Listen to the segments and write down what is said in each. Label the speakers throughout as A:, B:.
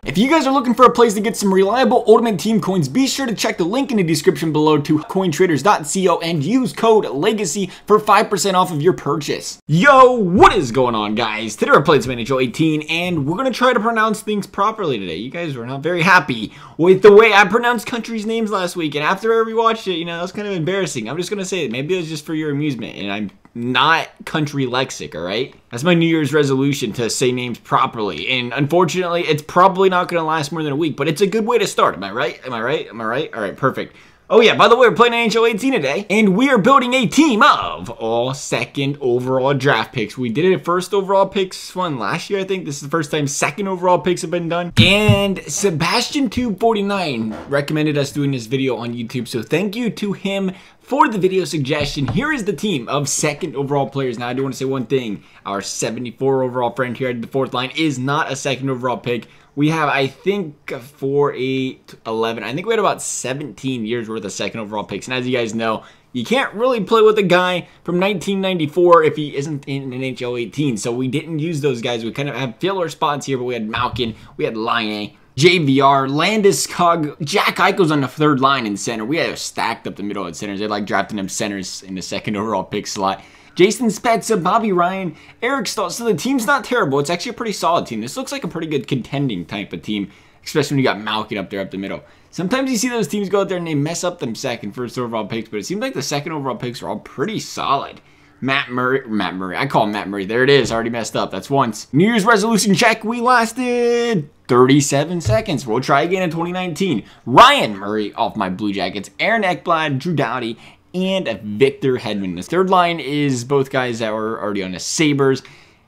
A: If you guys are looking for a place to get some reliable Ultimate Team coins, be sure to check the link in the description below to cointraders.co and use code LEGACY for 5% off of your purchase. Yo, what is going on, guys? Today we're playing some NHL 18 and we're going to try to pronounce things properly today. You guys were not very happy with the way I pronounced countries' names last week, and after I rewatched it, you know, that was kind of embarrassing. I'm just going to say it. Maybe it was just for your amusement, and I'm not country lexic, alright? That's my New Year's resolution, to say names properly, and unfortunately, it's probably not going to last more than a week, but it's a good way to start. Am I right? Am I right? Am I right? Alright, perfect. Oh yeah, by the way, we're playing NHL 18 today, and we are building a team of all second overall draft picks. We did it at first overall picks one last year, I think. This is the first time second overall picks have been done. And Sebastian249 recommended us doing this video on YouTube, so thank you to him for the video suggestion. Here is the team of second overall players. Now, I do want to say one thing. Our 74 overall friend here at the fourth line is not a second overall pick. We have, I think, 4, 8, 11. I think we had about 17 years worth of second overall picks. And as you guys know, you can't really play with a guy from 1994 if he isn't in an NHL 18. So we didn't use those guys. We kind of have filler spots here, but we had Malkin, we had Line, JVR, Landeskog, Jack Eichel's on the third line in center. We had stacked up the middle at centers. They like drafting them centers in the second overall pick slot. Jason Spezza, Bobby Ryan, Eric Stahl. So the team's not terrible. It's actually a pretty solid team. This looks like a pretty good contending type of team, especially when you got Malkin up there up the middle. Sometimes you see those teams go out there and they mess up them first overall picks, but it seems like the second overall picks are all pretty solid. Matt Murray. I call him Matt Murray. There it is. Already messed up. That's once. New Year's resolution check. We lasted 37 seconds. We'll try again in 2019. Ryan Murray off my Blue Jackets. Aaron Ekblad, Drew Doughty, and Victor Hedman. The third line is both guys that were already on the Sabres.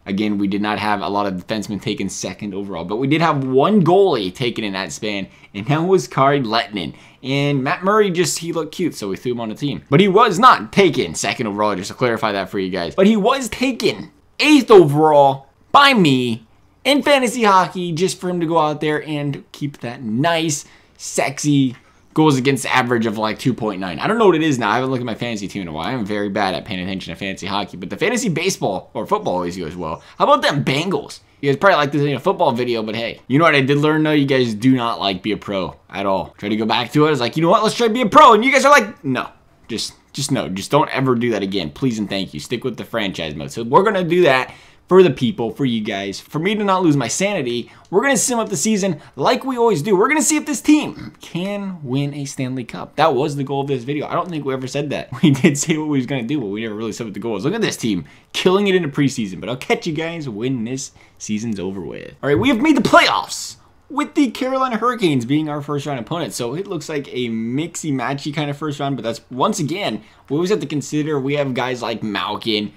A: Again, we did not have a lot of defensemen taken second overall, but we did have one goalie taken in that span, and that was Kari Lehtinen. And Matt Murray he looked cute, so we threw him on the team. But he was not taken second overall, just to clarify that for you guys. But he was taken 8th overall by me in fantasy hockey, just for him to go out there and keep that nice, sexy goals against average of like 2.9. I don't know what it is now. I haven't looked at my fantasy team in a while. I'm very bad at paying attention to fantasy hockey, but the fantasy baseball or football always goes well. How about them Bengals? You guys probably like this in a football video, but hey, you know what I did learn though? You guys do not like be a pro at all. Try to go back to it. I was like, you know what? Let's try to be a pro. And you guys are like, no, just no. Just don't ever do that again. Please and thank you. Stick with the franchise mode. So we're going to do that for the people, for you guys, for me to not lose my sanity. We're going to sim up the season like we always do. We're going to see if this team can win a Stanley Cup. That was the goal of this video. I don't think we ever said that. We did say what we was going to do, but we never really said what the goal was. Look at this team killing it in the preseason, but I'll catch you guys when this season's over with. All right, we have made the playoffs with the Carolina Hurricanes being our first round opponent. So it looks like a mixy-matchy kind of first round, but that's, once again, we always have to consider we have guys like Malkin,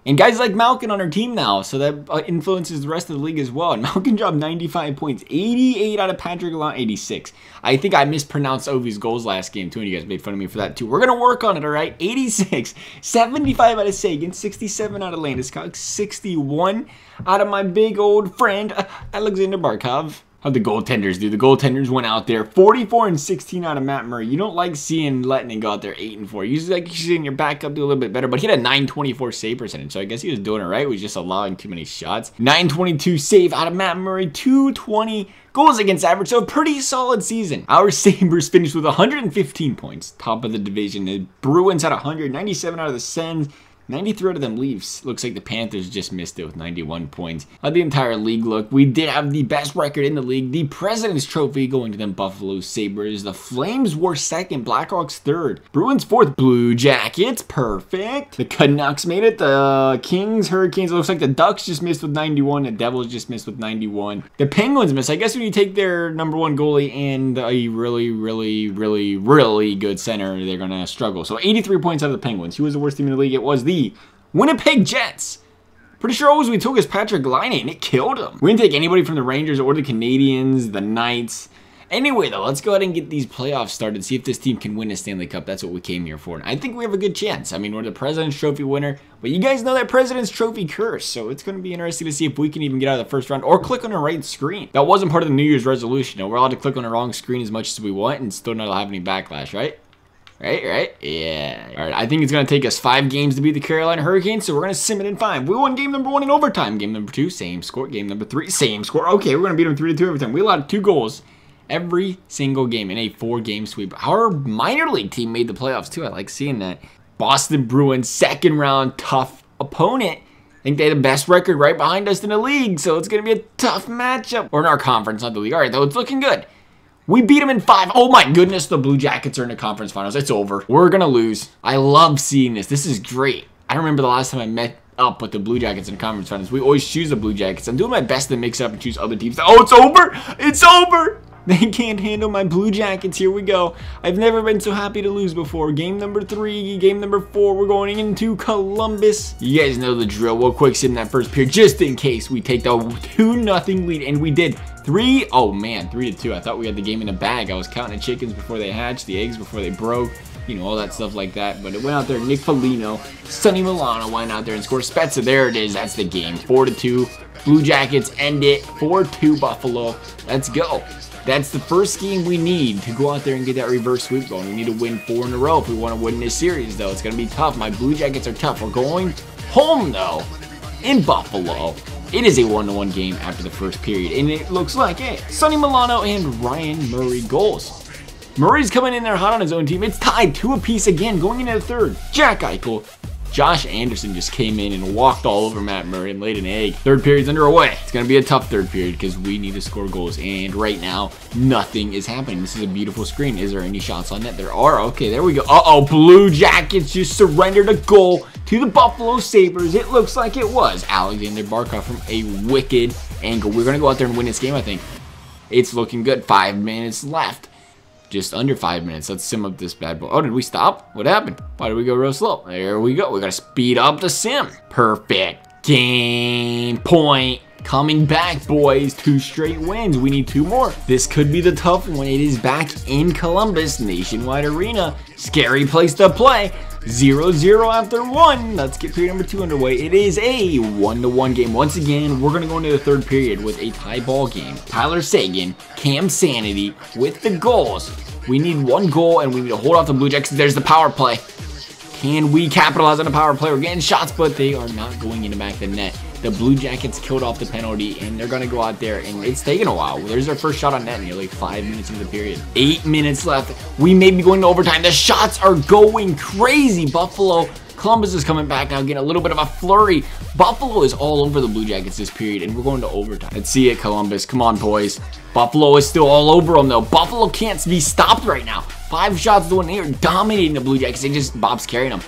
A: and guys like Malkin on our team now, so that influences the rest of the league as well. And Malkin dropped 95 points, 88 out of Patrick Lalonde, 86. I think I mispronounced Ovi's goals last game too, and you guys made fun of me for that too. We're going to work on it, all right? 86, 75 out of Seguin, 67 out of Landeskog, 61 out of my big old friend, Alexander Barkov. How'd the goaltenders do? The goaltenders went out there 44 and 16 out of Matt Murray. You don't like seeing Lehtinen go out there 8 and 4. You usually like seeing your backup do a little bit better, but he had a 924 save percentage, so I guess he was doing it right. He was just allowing too many shots. 922 save out of Matt Murray, 220 goals against average, so a pretty solid season. Our Sabres finished with 115 points, top of the division. The Bruins had 197 out of the Sens. 93 out of them Leafs. Looks like the Panthers just missed it with 91 points. How'd the entire league look? We did have the best record in the league. The President's Trophy going to them Buffalo Sabres. The Flames were second. Blackhawks third. Bruins fourth. Blue Jackets. Perfect. The Canucks made it. The Kings, Hurricanes. It looks like the Ducks just missed with 91. The Devils just missed with 91. The Penguins missed. I guess when you take their #1 goalie and a really good center, they're going to struggle. So 83 points out of the Penguins. Who was the worst team in the league? It was the Winnipeg Jets. Pretty sure always we took is Patrick Line, and it killed him. We didn't take anybody from the Rangers or the Canadians, the Knights. Anyway, though, let's go ahead and get these playoffs started, see if this team can win a Stanley Cup. That's what we came here for. And I think we have a good chance. I mean, we're the President's Trophy winner, but you guys know that President's Trophy curse, so it's going to be interesting to see if we can even get out of the first round or click on the right screen. That wasn't part of the New Year's resolution. You know, we're allowed to click on the wrong screen as much as we want and still not have any backlash, right? Right? Yeah. All right, I think it's going to take us 5 games to beat the Carolina Hurricanes, so we're going to sim it in 5. We won game number 1 in overtime. Game number 2, same score. Game number 3, same score. Okay, we're going to beat them 3-2 every time. We allowed 2 goals every single game in a 4-game sweep. Our minor league team made the playoffs, too. I like seeing that. Boston Bruins, second round, tough opponent. I think they had the best record right behind us in the league, so it's going to be a tough matchup. Or in our conference, not the league. All right, though, it's looking good. We beat them in 5. Oh my goodness, the Blue Jackets are in the conference finals. It's over. We're going to lose. I love seeing this. This is great. I remember the last time I met up with the Blue Jackets in conference finals. We always choose the Blue Jackets. I'm doing my best to mix it up and choose other teams. Oh, it's over. It's over. They can't handle my Blue Jackets. Here we go. I've never been so happy to lose before. Game number 3, game number 4. We're going into Columbus. You guys know the drill. We'll quick sim that first period just in case we take the 2-0 lead. And we did 3. Oh man, 3-2. I thought we had the game in the bag. I was counting the chickens before they hatched, the eggs before they broke. You know, all that stuff like that. But it went out there. Nick Foligno, Sonny Milano went out there and scored. Spezza, there it is. That's the game. 4-2. Blue Jackets end it. 4-2 Buffalo. Let's go. That's the first game we need to go out there and get that reverse sweep going. We need to win 4 in a row if we want to win this series, though. It's going to be tough. My Blue Jackets are tough. We're going home, though, in Buffalo. It is a 1-1 game after the first period, and it looks like, hey, Sonny Milano and Ryan Murray goals. Murray's coming in there hot on his own team. It's tied 2 apiece again going into the third. Jack Eichel. Josh Anderson just came in and walked all over Matt Murray and laid an egg. Third period's underway. It's going to be a tough third period because we need to score goals. And right now, nothing is happening. This is a beautiful screen. Is there any shots on net? There are. Okay, there we go. Uh-oh, Blue Jackets just surrendered a goal to the Buffalo Sabres. It looks like it was Alexander Barkov from a wicked angle. We're going to go out there and win this game, I think. It's looking good. 5 minutes left. Just under 5 minutes. Let's sim up this bad boy. Oh, did we stop? What happened? Why did we go real slow? There we go. We got to speed up the sim. Perfect. Game point. Coming back, boys. 2 straight wins. We need 2 more. This could be the tough one. It is back in Columbus, Nationwide Arena. Scary place to play. 0-0 after 1. Let's get period number 2 underway. It is a 1-1 game. Once again, we're going to go into the third period with a tie ball game. Tyler Seguin, Cam Sanity with the goals. We need 1 goal, and we need to hold off the Blue Jackets. There's the power play. Can we capitalize on the power play? We're getting shots, but they are not going in the back of the net. The Blue Jackets killed off the penalty, and they're going to go out there, and it's taking a while. There's our first shot on net nearly 5 minutes into the period. 8 minutes left. We may be going to overtime. The shots are going crazy. Buffalo, Columbus is coming back now, getting a little bit of a flurry. Buffalo is all over the Blue Jackets this period, and we're going to overtime. Let's see it, Columbus. Come on, boys. Buffalo is still all over them, though. Buffalo can't be stopped right now. 5 shots to 1. They are dominating the Blue Jackets. Bob's carrying them.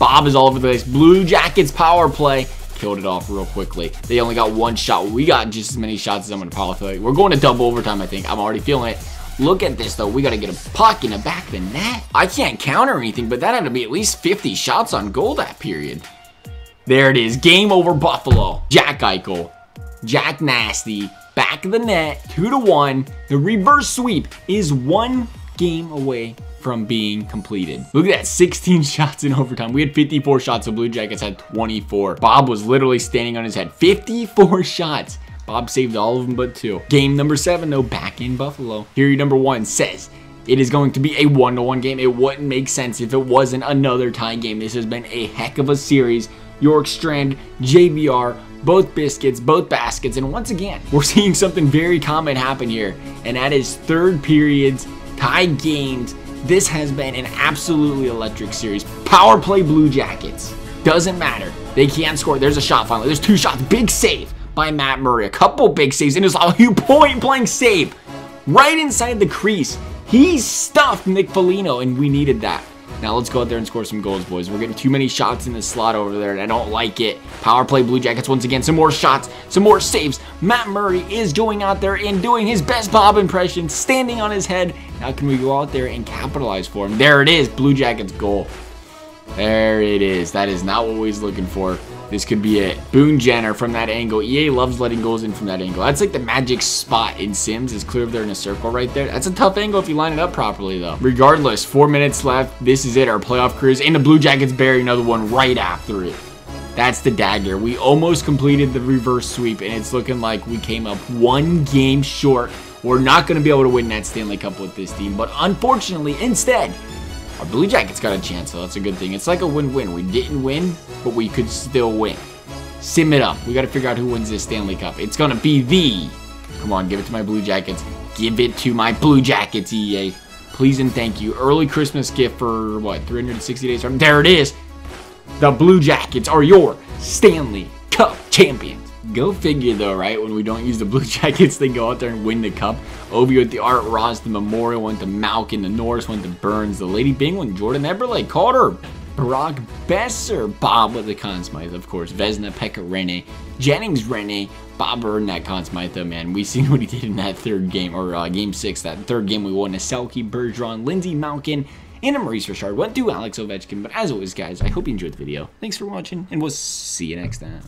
A: Bob is all over the place. Blue Jackets power play. Killed it off real quickly. They only got 1 shot. We got just as many shots as them in the power play. We're going to double overtime, I think. I'm already feeling it. Look at this, though. We got to get a puck in the back of the net. I can't counter anything, but that had to be at least 50 shots on goal that period. There it is. Game over, Buffalo. Jack Eichel. Jack Nasty. Back of the net. 2-1. The reverse sweep is 1 game away from being completed. Look at that, 16 shots in overtime. We had 54 shots, the Blue Jackets had 24. Bob was literally standing on his head. 54 shots. Bob saved all of them but 2. Game number 7, though, back in Buffalo. Period number 1 says it is going to be a 1-1 game. It wouldn't make sense if it wasn't another tie game. This has been a heck of a series. York Strand, JVR, both biscuits, both baskets, and once again, we're seeing something very common happen here, and that is third periods, tied games. This has been an absolutely electric series. Power play Blue Jackets. Doesn't matter. They can't score. There's a shot finally. There's 2 shots. Big save by Matt Murray. A couple big saves. And it was a point-blank save right inside the crease. He stuffed Nick Foligno, and we needed that. Now let's go out there and score some goals, boys. We're getting too many shots in the slot over there, and I don't like it. Power play Blue Jackets once again. Some more shots, some more saves. Matt Murray is going out there and doing his best Bob impression, standing on his head. Now can we go out there and capitalize for him? There it is, Blue Jackets goal. There it is. That is not what we was looking for. This could be it. Boone Jenner from that angle. EA loves letting goals in from that angle. That's like the magic spot in Sims. Is clear up there in a circle right there. That's a tough angle if you line it up properly, though. Regardless, 4 minutes left. This is it. Our playoff careers. And the Blue Jackets bury another one right after it. That's the dagger. We almost completed the reverse sweep, and it's looking like we came up 1 game short. We're not going to be able to win that Stanley Cup with this team, but unfortunately, instead, Our Blue Jackets got a chance, so that's a good thing. It's like a win-win. We didn't win, but we could still win. Sim it up. We got to figure out who wins this Stanley Cup. It's going to be the... Come on, give it to my Blue Jackets. Give it to my Blue Jackets, EA. Please and thank you. Early Christmas gift for, what, 360 days? There it is. The Blue Jackets are your Stanley Cup champions. Go figure, though, right? When we don't use the Blue Jackets, they go out there and win the cup. Ovi with the Art Ross, the Memorial went to Malkin, the Norris went to Burns, the Lady Bing went Jordan Eberle, Carter, Brock Besser, Bob with the Conn Smythe, of course, Vezina, Pekka Rinne, Jennings Rinne, Bob earned that Conn Smythe, though, man. We seen what he did in that third game, or game 6, that third game we won. Selke, Bergeron, Lindsey Malkin, and a Maurice Richard went to Alex Ovechkin. But as always, guys, I hope you enjoyed the video. Thanks for watching, and we'll see you next time.